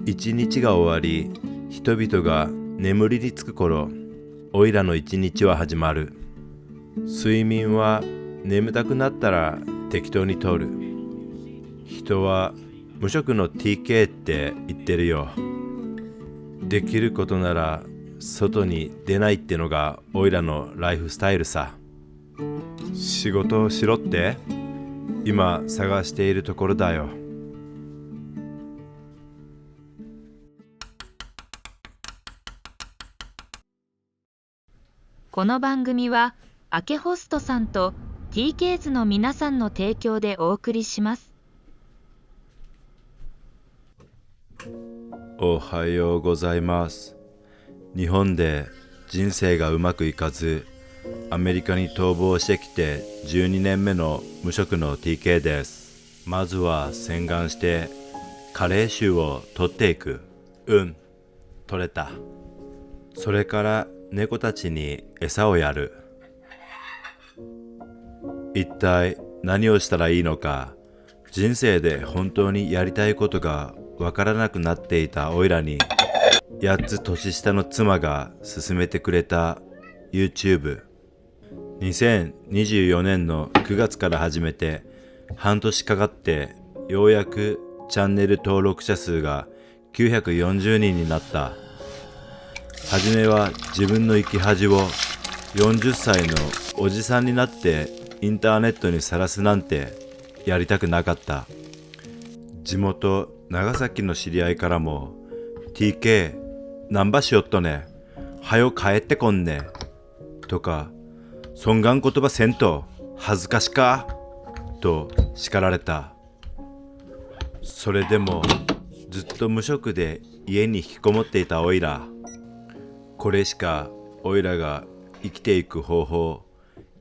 一日が終わり、人々が眠りにつく頃、おいらの一日は始まる。睡眠は眠たくなったら適当にとる。人は無職の TK って言ってるよ。できることなら外に出ないってのがおいらのライフスタイルさ。仕事をしろって今探しているところだよ。この番組はアケホストさんと TK ズの皆さんの提供でお送りします。おはようございます。日本で人生がうまくいかずアメリカに逃亡してきて12年目の無職の TK です。まずは洗顔して加齢臭を取っていく。取れた。それから猫たちに餌をやる。一体何をしたらいいのか、人生で本当にやりたいことがわからなくなっていたおいらに、8つ年下の妻が勧めてくれた YouTube。2024年の9月から始めて半年かかってようやくチャンネル登録者数が940人になった。はじめは自分の生き恥を40歳のおじさんになってインターネットにさらすなんてやりたくなかった。地元長崎の知り合いからも TK 何ばしよっとね、はよ帰ってこんねとか、そんがん言葉せんと恥ずかしかと叱られた。それでもずっと無職で家に引きこもっていたおいら。これしかおいらが生きていく方法、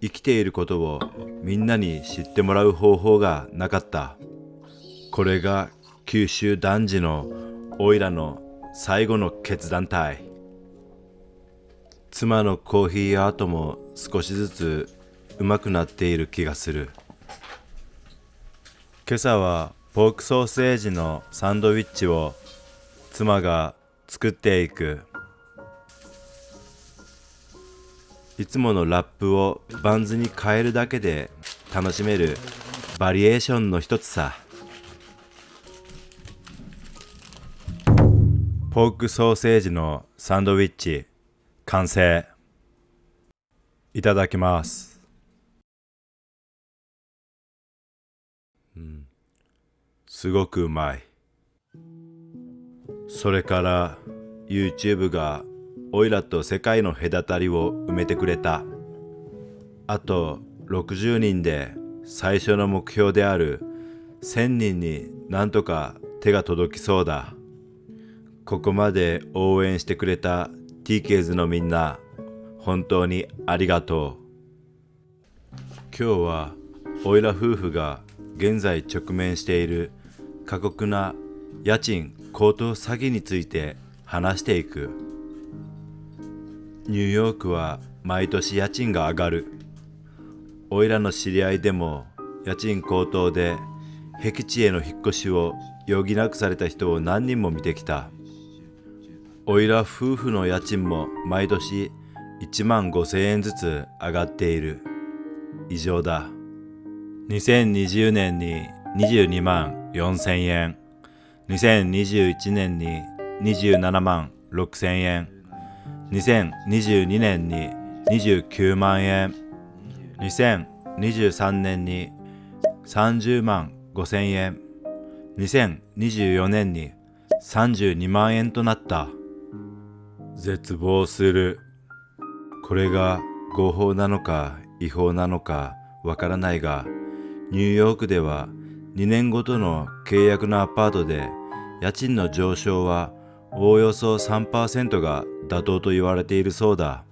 生きていることをみんなに知ってもらう方法がなかった。これが九州男児のおいらの最後の決断体。妻のコーヒーアートも少しずつ上手くなっている気がする。今朝はポークソーセージのサンドイッチを妻が作っていく。いつものラップをバンズに変えるだけで楽しめるバリエーションの一つさ。ポークソーセージのサンドイッチ完成。いただきます。すごくうまい。それから YouTube がおいらと世界の隔たりを埋めてくれた。あと60人で最初の目標である1000人になんとか手が届きそうだ。ここまで応援してくれた TK ズのみんな、本当にありがとう。今日はおいら夫婦が現在直面している過酷な家賃高騰詐欺について話していく。ニューヨークは毎年家賃が上がる。おいらの知り合いでも家賃高騰で僻地への引っ越しを余儀なくされた人を何人も見てきた。おいら夫婦の家賃も毎年1万5,000円ずつ上がっている。異常だ。2020年に22万4,000円、2021年に27万6,000円、2022年に29万円、2023年に30万5,000円、2024年に32万円となった。絶望する。これが合法なのか違法なのかわからないが、ニューヨークでは2年ごとの契約のアパートで家賃の上昇はおおよそ 3% が妥当と言われているそうだ。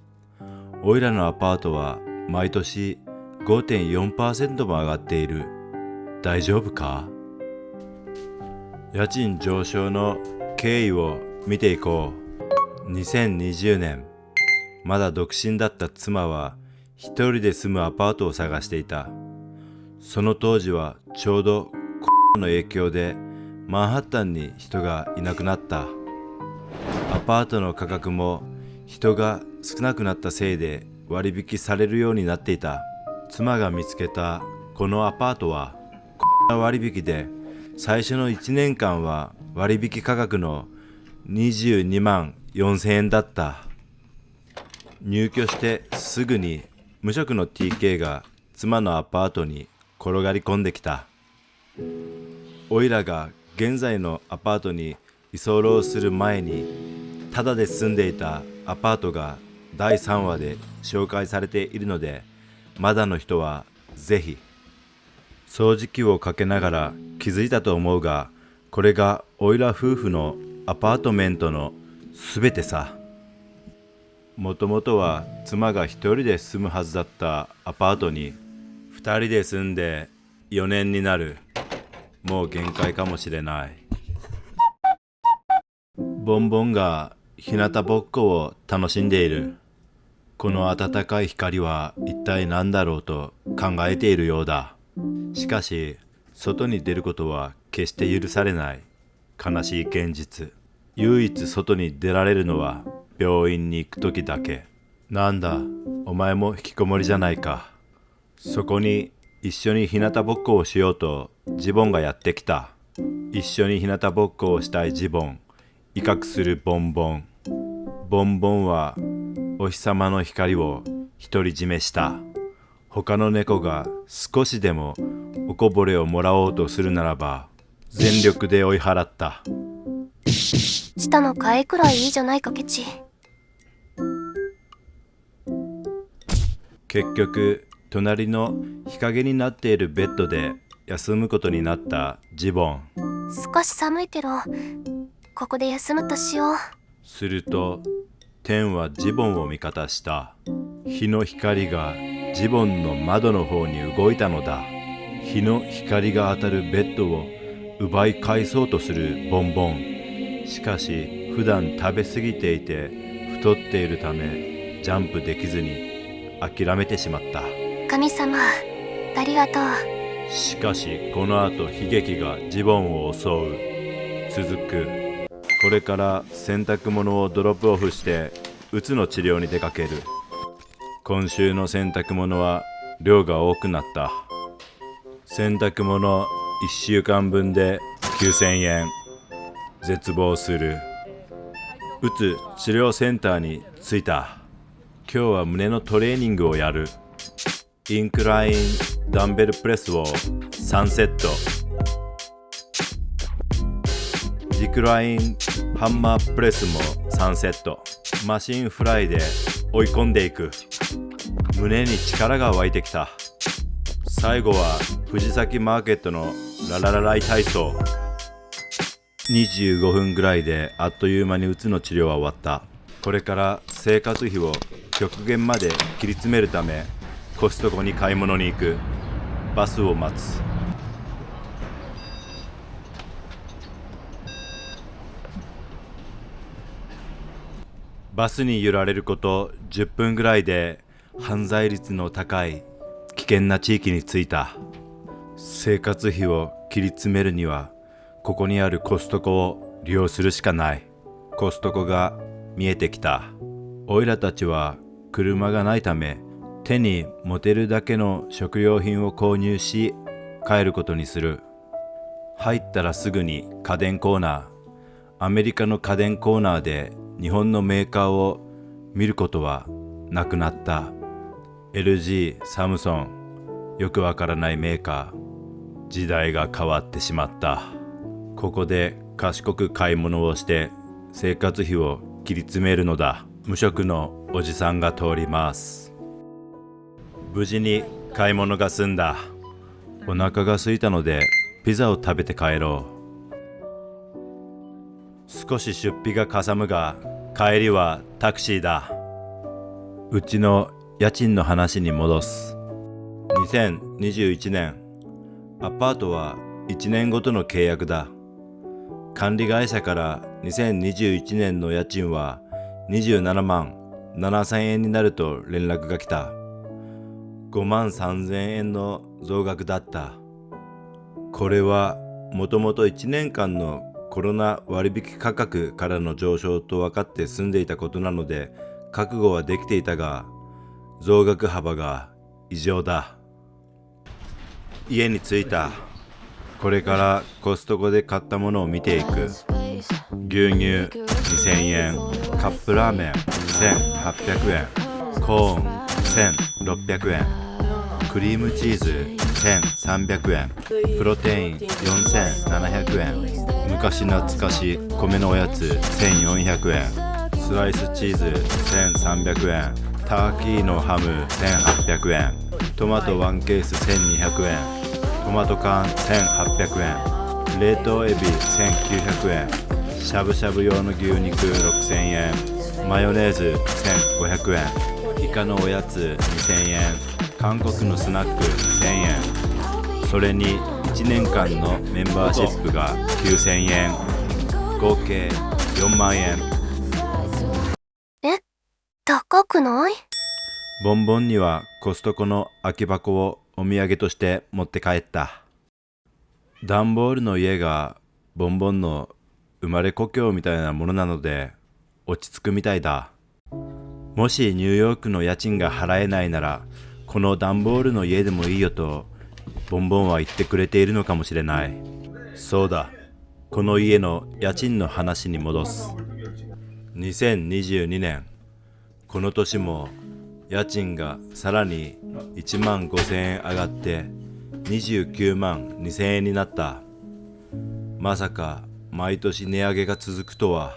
おいらのアパートは毎年 5.4% も上がっている。大丈夫か？家賃上昇の経緯を見ていこう。2020年、まだ独身だった妻は一人で住むアパートを探していた。その当時はちょうどコロナの影響でマンハッタンに人がいなくなった。アパートの価格も人が少なくなったせいで割引されるようになっていた。妻が見つけたこのアパートは割引で、最初の1年間は割引価格の22万4000円だった。入居してすぐに無職の TK が妻のアパートに転がり込んできた。おいらが現在のアパートに居候する前にタダで住んでいたアパートが第3話で紹介されているので、まだの人はぜひ。掃除機をかけながら気づいたと思うが、これがおいら夫婦のアパートメントのすべてさ。もともとは妻が一人で住むはずだったアパートに二人で住んで4年になる。もう限界かもしれない。ボンボンが日向ぼっこを楽しんでいる。この暖かい光は一体何だろうと考えているようだ。しかし外に出ることは決して許されない悲しい現実。唯一外に出られるのは病院に行く時だけ。なんだ、お前も引きこもりじゃないか。そこに一緒に日向ぼっこをしようとジボンがやってきた。一緒に日向ぼっこをしたいジボン、威嚇するボンボン。ボンボンはお日様の光を独り占めした。他の猫が少しでもおこぼれをもらおうとするならば全力で追い払った。下の替えくらいいいじゃないかケチ。結局隣の日陰になっているベッドで休むことになったジボン。少し寒いけどここで休むとしよう。すると天はジボンを味方した。日の光がジボンの窓の方に動いたのだ。日の光が当たるベッドを奪い返そうとするボンボン。しかし普段食べ過ぎていて太っているためジャンプできずに諦めてしまった。神様ありがとう。しかしこの後悲劇がジボンを襲う。続く。これから洗濯物をドロップオフしてうつの治療に出かける。今週の洗濯物は量が多くなった。洗濯物1週間分で9000円。絶望する。うつ治療センターに着いた。今日は胸のトレーニングをやる。インクラインダンベルプレスを3セット。リクラインハンマープレスも3セット。マシンフライで追い込んでいく。胸に力が湧いてきた。最後は藤崎マーケットのラララライ体操。25分ぐらいであっという間にうつの治療は終わった。これから生活費を極限まで切り詰めるためコストコに買い物に行く。バスを待つ。バスに揺られること10分ぐらいで犯罪率の高い危険な地域に着いた。生活費を切り詰めるにはここにあるコストコを利用するしかない。コストコが見えてきた。おいらたちは車がないため手に持てるだけの食料品を購入し帰ることにする。入ったらすぐに家電コーナー。アメリカの家電コーナーで日本のメーカーを見ることはなくなった。 LG、サムソン、よくわからないメーカー。時代が変わってしまった。ここで賢く買い物をして生活費を切り詰めるのだ。無職のおじさんが通ります。無事に買い物が済んだ。お腹が空いたのでピザを食べて帰ろう。少し出費がかさむが帰りはタクシーだ。うちの家賃の話に戻す。2021年アパートは1年ごとの契約だ。管理会社から2021年の家賃は27万7000円になると連絡が来た。5万3000円の増額だった。これはもともと1年間のコロナ割引価格からの上昇と分かって住んでいたことなので覚悟はできていたが、増額幅が異常だ。家に着いた。これからコストコで買ったものを見ていく。牛乳2000円、カップラーメン1800円、コーン1600円、クリームチーズ1300円、プロテイン4700円、昔懐かし米のおやつ1400円、スライスチーズ1300円、ターキーのハム1800円、トマト1ケース1200円、トマト缶1800円、冷凍エビ1900円、しゃぶしゃぶ用の牛肉6000円、マヨネーズ1500円、イカのおやつ2000円、韓国のスナック1000円、それに1年間のメンバーシップが9000円、合計4万円。高くない？ボンボンにはコストコの空き箱をお土産として持って帰った。段ボールの家がボンボンの生まれ故郷みたいなものなので落ち着くみたいだ。もしニューヨークの家賃が払えないならこの段ボールの家でもいいよとボンボンは言ってくれているのかもしれない。そうだ、この家の家賃の話に戻す。2022年、この年も家賃がさらに1万5000円上がって29万2000円になった。まさか毎年値上げが続くとは。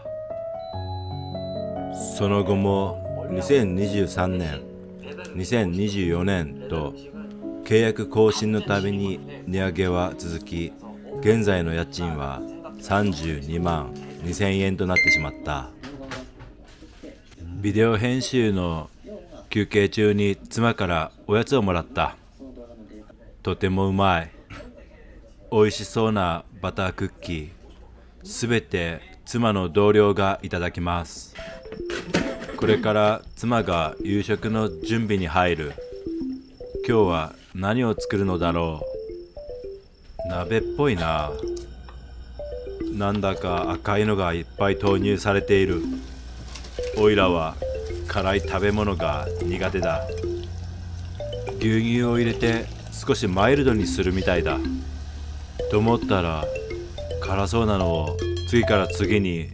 その後も2023年、2024年と契約更新のたびに値上げは続き、現在の家賃は32万2000円となってしまった。ビデオ編集の休憩中に妻からおやつをもらった。とてもうまい。美味しそうなバタークッキー。すべて妻の同僚がいただきます。これから妻が夕食の準備に入る。今日は何を作るのだろう。鍋っぽいな。なんだか赤いのがいっぱい投入されている。おいらは辛い食べ物が苦手だ。牛乳を入れて少しマイルドにするみたいだ。と思ったら辛そうなのを次から次に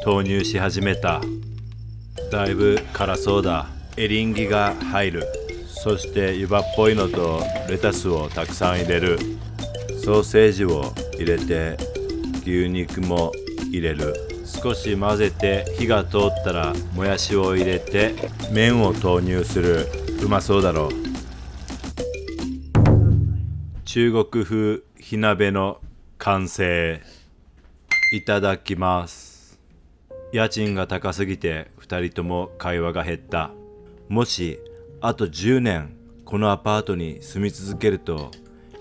投入し始めた。だいぶ辛そうだ。エリンギが入る。そして湯葉っぽいのとレタスをたくさん入れる。ソーセージを入れて牛肉も入れる。少し混ぜて火が通ったらもやしを入れて麺を投入する。うまそうだろう。中国風火鍋の完成。いただきます。家賃が高すぎて2人とも会話が減った。もしあと10年このアパートに住み続けると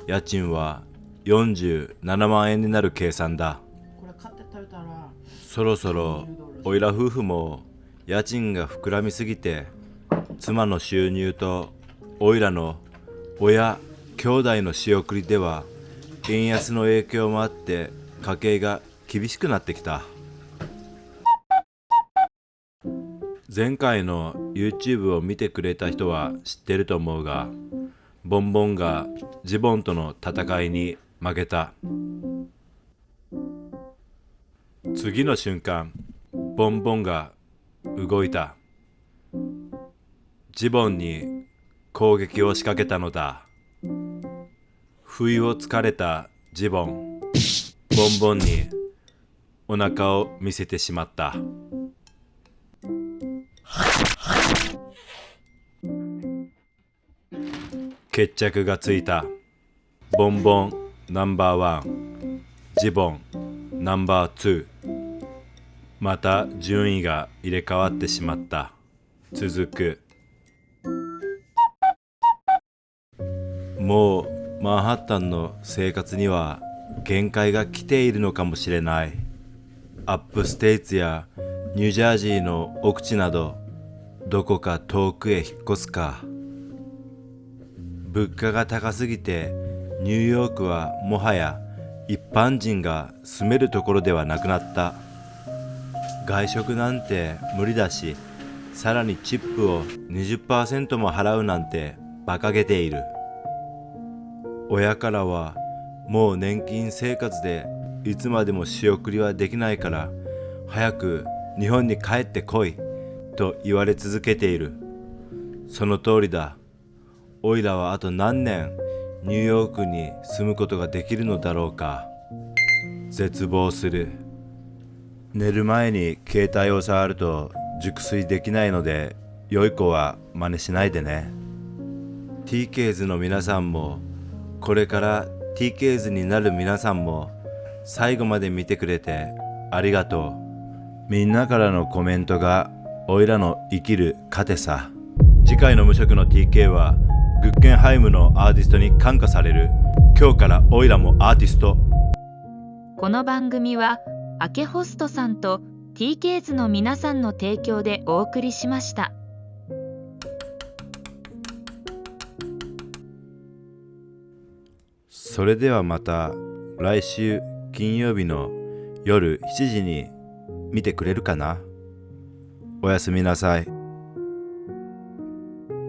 家賃は47万円になる計算だ。そろそろおいら夫婦も家賃が膨らみすぎて妻の収入とおいらの親兄弟の仕送りでは円安の影響もあって家計が厳しくなってきた。前回の YouTube を見てくれた人は知ってると思うが、ボンボンがジボンとの戦いに負けた。次の瞬間、ボンボンが動いた。ジボンに攻撃を仕掛けたのだ。不意をつかれたジボン、ボンボンにお腹を見せてしまった。決着がついた。ボンボンナンバーワン、ジボンナンバーツー。また順位が入れ替わってしまった。続く。もうマンハッタンの生活には限界が来ているのかもしれない。アップステイツやニュージャージーの奥地などどこか遠くへ引っ越すか。物価が高すぎてニューヨークはもはや一般人が住めるところではなくなった。外食なんて無理だし、さらにチップを 20% も払うなんて馬鹿げている。親からはもう年金生活でいつまでも仕送りはできないから早く日本に帰ってこいと言われ続けている。その通りだ。おいらはあと何年ニューヨークに住むことができるのだろうか。絶望する。寝る前に携帯を触ると熟睡できないので、良い子は真似しないでね。TKs の皆さんも、これから TKs になる皆さんも、最後まで見てくれてありがとう。みんなからのコメントがおいらの生きる糧さ。次回の無職の TK はグッケンハイムのアーティストに感化される。今日からおいらもアーティスト。この番組は明けホストさんと TKs の皆さんの提供でお送りしました。それではまた来週金曜日の夜7時に見てくれるかな。おやすみなさい。